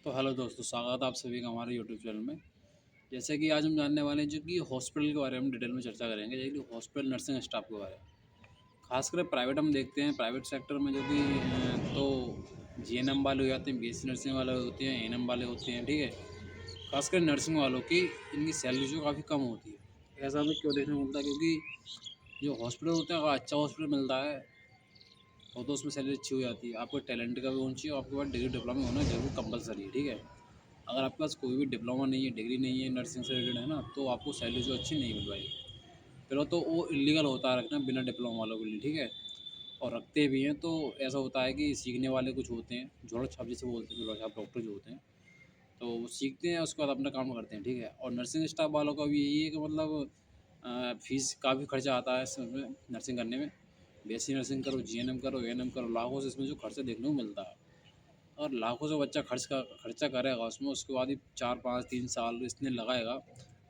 तो हेलो दोस्तों, स्वागत है आप सभी का हमारे यूट्यूब चैनल में। जैसे कि आज हम जानने वाले हैं जो कि हॉस्पिटल के बारे में डिटेल में चर्चा करेंगे, जैसे कि हॉस्पिटल नर्सिंग स्टाफ के बारे में। खासकर प्राइवेट हम देखते हैं, प्राइवेट सेक्टर में जो कि तो जीएनएम वाले हो जाते हैं, बीएससी नर्सिंग वाले होते हैं, एएनएम वाले होते हैं, ठीक है। खासकर नर्सिंग वालों की इनकी सैलरी जो काफ़ी कम होती है। ऐसा हमें क्यों देखने को मिलता है? क्योंकि जो हॉस्पिटल होते हैं, अगर अच्छा हॉस्पिटल मिलता है तो उसमें सैलरी अच्छी हो जाती है। आपको टैलेंट का भी होना चाहिए और आपके पास डिग्री डिप्लोमा होना जरूर कंपलसरी है, ठीक है। अगर आपके पास कोई भी डिप्लोमा नहीं है, डिग्री नहीं है, नर्सिंग से रिलेटेड है ना, तो आपको सैलरी जो अच्छी नहीं मिल पाएगी। पहले तो वो इलीगल होता है रखना बिना डिप्लोमा वालों के लिए, ठीक है। और रखते भी हैं तो ऐसा होता है कि सीखने वाले कुछ होते हैं, झोड़ा छाप जिसे बोलते हैं, झोड़ा छाप डॉक्टर जो होते हैं, तो वो सीखते हैं, उसके बाद अपना काम करते हैं, ठीक है। और नर्सिंग स्टाफ वालों का भी यही है कि मतलब फ़ीस काफ़ी खर्चा आता है इसमें, नर्सिंग करने में। बीएससी नर्सिंग करो, जीएनएम करो, एएनएम करो, लाखों से इसमें जो खर्चा देखने को मिलता है। और लाखों से बच्चा खर्चा करेगा उसमें, उसके बाद ही 4 5 3 साल इसने लगाएगा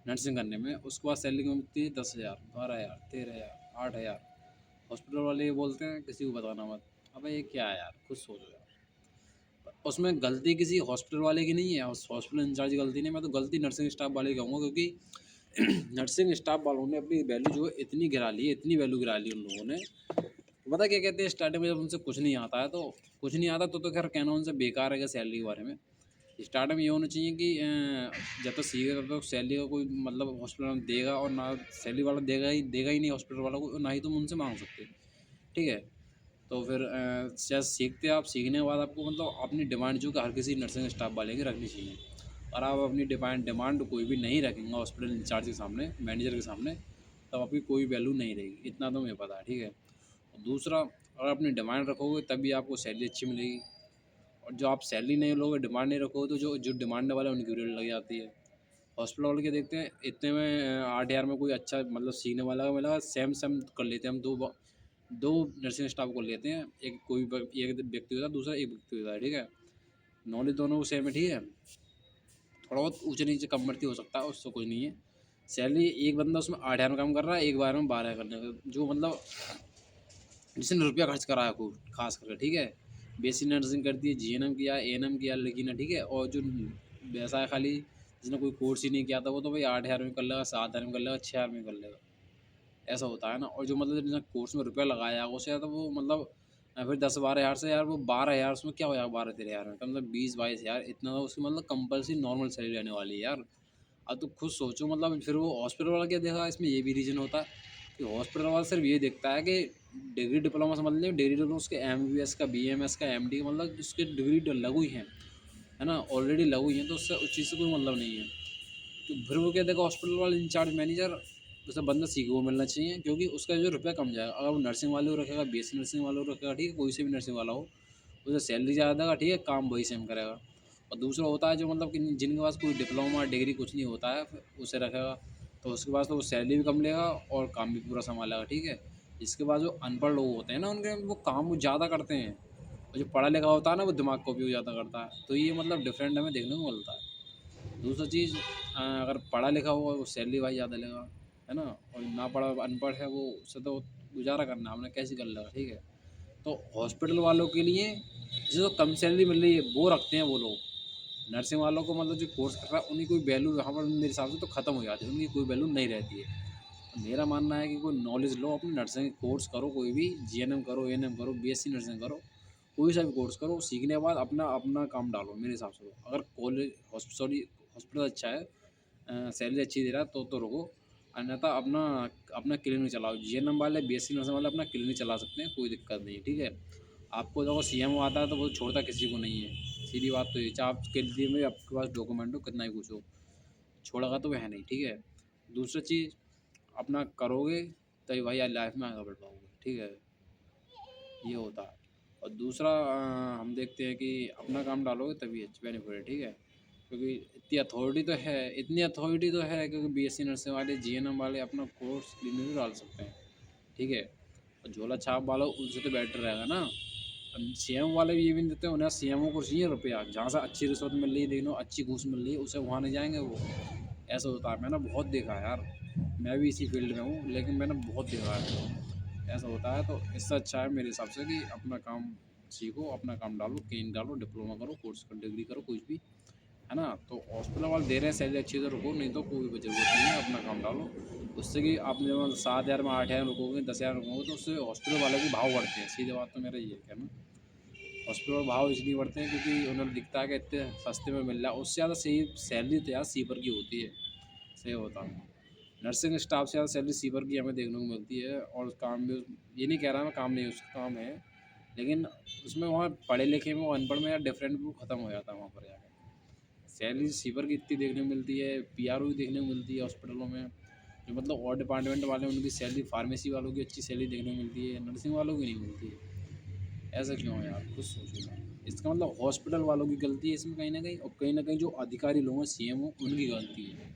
नर्सिंग करने में, उसके बाद सैलरी मिलती है 10,000, 12,000, 13,000, 8,000। हॉस्पिटल वाले ये बोलते हैं किसी को बताना मत। अबे ये क्या है यार, खुद सोचो यार। उसमें गलती किसी हॉस्पिटल वाले की नहीं है, हॉस्पिटल इंचार्ज की गलती नहीं, मैं तो गलती नर्सिंग स्टाफ वाले की कहूँगा, क्योंकि नर्सिंग स्टाफ वालों ने अपनी वैल्यू जो है इतनी गिरा ली है, इतनी वैल्यू गिरा ली उन लोगों ने। पता क्या कहते हैं, स्टार्टिंग में जब उनसे कुछ नहीं आता है तो कुछ नहीं आता तो खैर कहना उनसे बेकार है कि सैलरी के बारे में। स्टार्टिंग में ये होना चाहिए कि जब तक सीखेगा तब तक सैलरी का कोई मतलब हॉस्पिटल में देगा, और ना सैलरी वाला देगा ही नहीं हॉस्पिटल वाला को, ना ही तुम उनसे मांग सकते, ठीक है। तो फिर जैसे सीखते आप, सीखने के बाद आपको मतलब अपनी डिमांड जो कि हर किसी नर्सिंग स्टाफ वाले की रखनी चाहिए। और आप अपनी डिमांड कोई भी नहीं रखेंगे हॉस्पिटल इंचार्ज के सामने, मैनेजर के सामने, तब आपकी कोई वैल्यू नहीं रहेगी, इतना तो मुझे पता है, ठीक है। और दूसरा, अगर अपनी डिमांड रखोगे तभी आपको सैलरी अच्छी मिलेगी। और जो आप सैलरी नहीं लोगे, डिमांड नहीं रखोगे, तो जो जो डिमांड वाले हैं उनकी रेट लग जाती है। हॉस्पिटल वाले के देखते हैं इतने में 8,000 में कोई अच्छा मतलब सीखने वाला का मिला, सेम सेम कर लेते हैं हम, दो नर्सिंग स्टाफ को लेते हैं, एक एक व्यक्ति होता है, दूसरा एक व्यक्ति होता है, ठीक है। नॉलेज दोनों को सेम है, ठीक है। थोड़ा बहुत ऊँचे नीचे कम बढ़ती हो सकता है, उससे कुछ नहीं है। सैलरी एक बंदा उसमें 8,000 में काम कर रहा है, एक बार में 12 करने का, जो मतलब जिसने रुपया खर्च कराया खूब खास करके, ठीक है। बीएससी नर्सिंग करती है, जीएनएम किया, एएनएम किया, लेकिन ठीक है। और जो वैसा है खाली जिसने कोई कोर्स ही नहीं किया था, वो तो भाई 8,000 में कर लेगा, 7,000 में कर लेगा, 6,000 में कर लेगा, ऐसा होता है ना। और जो मतलब जिसने कोर्स में रुपया लगाया उससे ज़्यादा वो मतलब फिर 10 12 हज़ार से यार, वो 12,000 उसमें क्या हो जाएगा, 12 13 हज़ार में, तो मतलब 20 22 हज़ार इतना तो उसकी मतलब कंपल्सरी नॉर्मल सैलरी रहने वाली है यार। अब तो खुद सोचो, मतलब फिर वो हॉस्पिटल वाला क्या देखा, इसमें ये भी रीज़न होता है कि हॉस्पिटल वाला सिर्फ ये देखता है कि डिग्री डिप्लोमा समझ लें, डिग्री डिप्लोमा उसके एमबीबीएस का, बीएमएस का, एमडी का, मतलब उसके डिग्री लगू ही है ना, ऑलरेडी लगू ही है, तो उससे उस चीज़ से कोई मतलब नहीं है। तो फिर वो क्या देखा, हॉस्पिटल वाला इंचार्ज मैनेजर, उसे बंदा सीखे वो मिलना चाहिए, क्योंकि उसका जो रुपया कम जाएगा। अगर वो नर्सिंग वाले को रखेगा, बीएससी नर्सिंग वाले को रखेगा, ठीक है, कोई से भी नर्सिंग वाला हो, उसे सैलरी ज़्यादा देगा, ठीक है, काम वही सेम करेगा। और दूसरा होता है जो मतलब कि जिनके पास कोई डिप्लोमा डिग्री कुछ नहीं होता है, फिर उसे रखेगा, तो उसके पास तो वो सैलरी भी कम लेगा और काम भी पूरा संभालेगा, ठीक है। इसके बाद जो अनपढ़ लोग होते हैं ना, उनके वो काम वो ज़्यादा करते हैं, और जो पढ़ा लिखा होता है ना, वो दिमाग का उपयोग ज़्यादा करता है। तो ये मतलब डिफरेंट हमें देखने को मिलता है। दूसरा चीज़, अगर पढ़ा लिखा हुआ वो सैलरी भाई ज़्यादा लेगा, है ना। और ना पढ़ा अनपढ़ है वो, उससे तो गुजारा करना हमने कैसे कर लेगा, ठीक है। तो हॉस्पिटल वालों के लिए जिसको कम सैलरी मिल रही है वो रखते हैं वो लोग। नर्सिंग वालों को मतलब जो कोर्स कर रहा है उनकी कोई वैल्यू यहाँ पर मेरे हिसाब से तो ख़त्म हो जाती है, उनकी कोई वैल्यू नहीं रहती है। तो मेरा मानना है कि कोई नॉलेज लो, अपनी नर्सिंग कोर्स करो, कोई भी जीएनएम करो, एएनएम करो, बीएससी नर्सिंग करो, कोई सा भी कोर्स करो, सीखने के बाद अपना अपना काम डालो मेरे हिसाब से। तो अगर कॉलेज सॉरी हॉस्पिटल अच्छा है, सैलरी अच्छी दे रहा है, तो रुको, अन्यथा अपना अपना क्लिनिक चलाओ। जीएनएम वाले, बीएससी नर्सिंग वाले अपना क्लिनिक चला सकते हैं, कोई दिक्कत नहीं है, ठीक है। आपको अगर सीएमओ आता है तो वो छोड़ता किसी को नहीं है, सीधी बात तो ये, चाहे आपके लिए में आपके पास डॉक्यूमेंट हो, कितना ही कुछ हो, छोड़ेगा तो वह है नहीं, ठीक है। दूसरी चीज़, अपना करोगे तभी भाई यार लाइफ में आगे बढ़ पाओगे, ठीक है, ये होता है। और दूसरा, हम देखते हैं कि अपना काम डालोगे तभी अच्छा बेनिफिट है, ठीक है। क्योंकि इतनी अथॉरिटी तो है, क्योंकि बीएससी नर्सिंग वाले, जीएनएम वाले अपना कोर्स क्लिनिक में डाल सकते हैं, ठीक है। और झोला छाप वाला उनसे तो बेटर रहेगा ना। सीएम वाले भी ये भी नहीं देते, उन्हें सीएमओ को चाहिए रुपया, जहाँ से अच्छी रिश्वत मिल रही है, देख लो अच्छी घूस मिल रही है, उसे वहाँ नहीं जाएंगे वो। ऐसा होता है, मैंने बहुत देखा है यार, मैं भी इसी फील्ड में हूँ, लेकिन मैंने बहुत देखा है ऐसा होता है। तो इससे अच्छा है मेरे हिसाब से कि अपना काम सीखो, अपना काम डालो, कहीं डालो, डिप्लोमा करो, कोर्स कर, डिग्री करो, कुछ भी, है ना। तो हॉस्पिटल वाले दे रहे हैं सैलरी अच्छी, तो रुको, नहीं तो कोई ज़रूरत नहीं है, अपना काम डालो। उससे कि आपने जब 7,000 में 8,000 रुकोगे, 10,000 रुकोगे, तो उससे हॉस्पिटल वाले के भाव बढ़ते हैं। सीधे बात तो मेरा ये है कहना। हॉस्पिटल भाव इसलिए बढ़ते हैं क्योंकि उन्हें दिखता है कि इतने सस्ते में मिल रहा है। उससे ज़्यादा सही सैलरी तो यार सीपर की होती है, सही बताऊँ। नर्सिंग स्टाफ से ज़्यादा सैलरी सीपर की हमें देखने को मिलती है। और काम भी, ये नहीं कह रहा मैं काम नहीं, उसका काम है, लेकिन उसमें वहाँ पढ़े लिखे में और अनपढ़ में यार डिफरेंट वो ख़त्म हो जाता है वहाँ पर जाकर। सैलरी सीपर की इतनी देखने को मिलती है, पीआरओ की देखने को मिलती है हॉस्पिटलों में, जो मतलब और डिपार्टमेंट वाले हैं उनकी सैलरी, फार्मेसी वालों की अच्छी सैलरी देखने को मिलती है, नर्सिंग वालों की नहीं मिलती है। ऐसा क्यों है यार, कुछ सोचो ना। इसका मतलब हॉस्पिटल वालों की गलती है इसमें कहीं ना कहीं, और कहीं ना कहीं जो अधिकारी लोग हैं, सीएमओ, उनकी गलती है।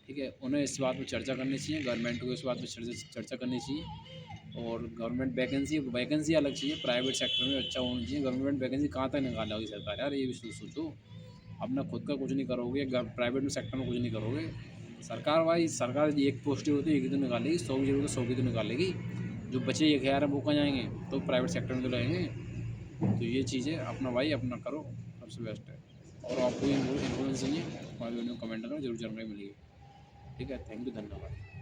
ठीक है, उन्हें इस बात पर चर्चा करनी चाहिए, गवर्नमेंट को इस बात पर चर्चा करनी चाहिए। और गवर्नमेंट वैकेंसी वैकेंसी अलग चाहिए, प्राइवेट सेक्टर में अच्छा होना चाहिए। गवर्नमेंट वैकेंसी कहाँ तक निकालेगी सरकार यार, ये भी सोचो। अपना खुद का कुछ नहीं करोगे, प्राइवेट में सेक्टर में कुछ नहीं करोगे। सरकार भाई, सरकार एक पोस्ट होती है, एक ही तो निकालेगी, 100 की जरूरत है, 100 की तो निकालेगी। जो बचे 1,000 वो कहाँ जाएंगे, तो प्राइवेट सेक्टर में तो रहेंगे। तो ये चीज़ें अपना भाई अपना करो, सबसे बेस्ट है। और आपको इन्फॉर्मेशन चाहिए, हमारे वीडियो में कमेंट करो, जरूर जानकारी मिलेगी। ठीक है, थैंक यू, धन्यवाद।